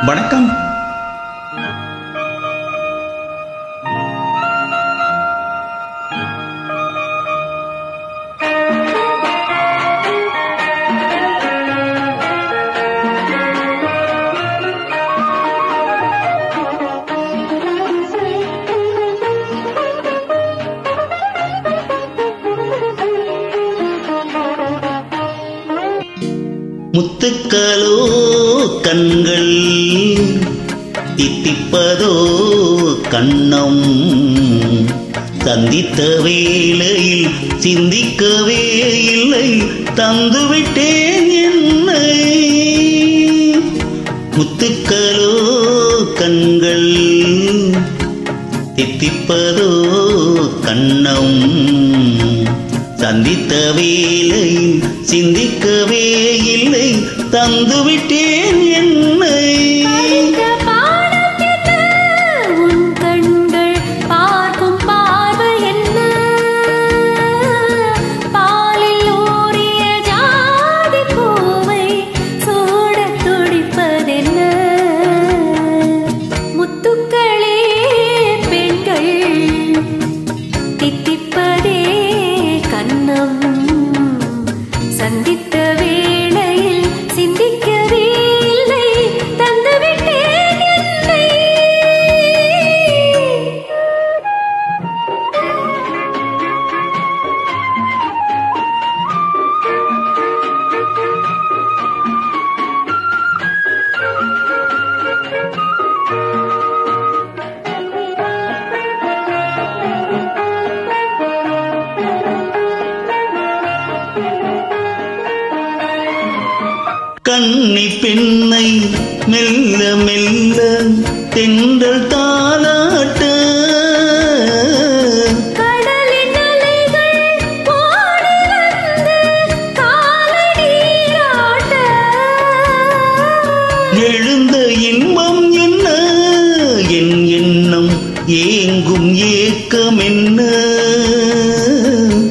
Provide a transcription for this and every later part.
வணக்கம். முத்துக்களோ கண்கள் தித்திப்பதோ கண்ணம் சந்தித்த வேளையில் சிந்திக்கவே இல்லை தந்துவிட்டேன் என்னை. முத்துக்களோ கண்கள் தித்திப்பதோ கண்ணம் சந்தித்த வேளையில் சிந்திக்கவே இல்லை தந்துவிட்டேன் என்னை. சந்தித்த வேளையில் சிந்திக்கவே இல்லை தந்துவிட்டேன் என்னை. கன்னி பெண்ணை மெல்ல மெல்ல தென்றல் தாலாட்ட கடலின் அலைகள் ஓடி வந்து காலடியாட்ட எழுந்த இன்பம் என்ன என் எண்ணம் ஏங்கும் ஏக்கம் என்ன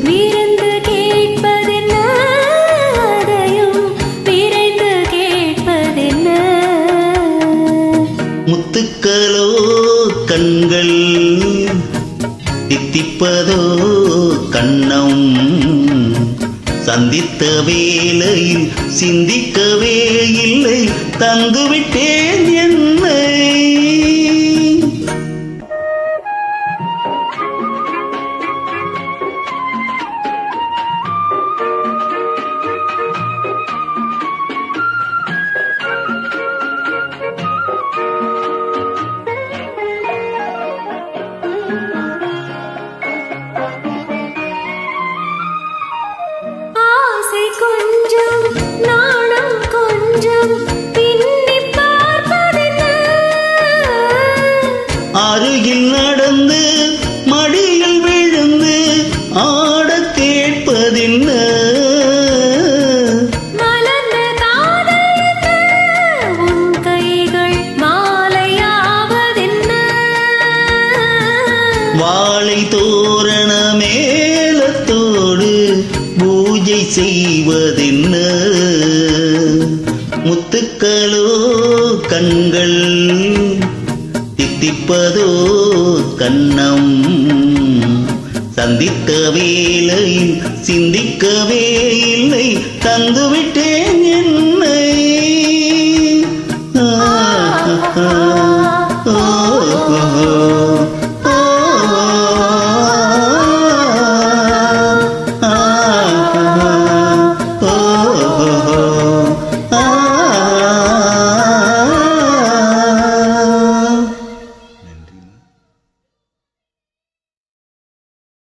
விருந்து கேட்பதென்ன அதையும் விரைந்து கேட்பதென்ன. முத்துக்களோ கண்கள் தித்திப்பதோ கண்ணம் சந்தித்த வேளையில் சிந்திக்கவே இல்லை தந்துவிட்டேன் என்னை. ஆசை கொஞ்சம் நாணம் கொஞ்சம் பின்னி பார்ப்பதென்ன. அருகில் நடந்து மடியில் விழுந்து ஆட கேட்பதென்ன மலர்ந்த காதல் என்ன உன் கைகள் மாலையாவதென்ன. வாழை தோரண மேலத்தோடு பூஜை செய்வதென்ன. முத்துக்களோ கண்கள் தித்திப்பதோ கண்ணம் சந்தித்த வேளையில் சிந்திக்கவே இல்லை தந்துவிட்டேன்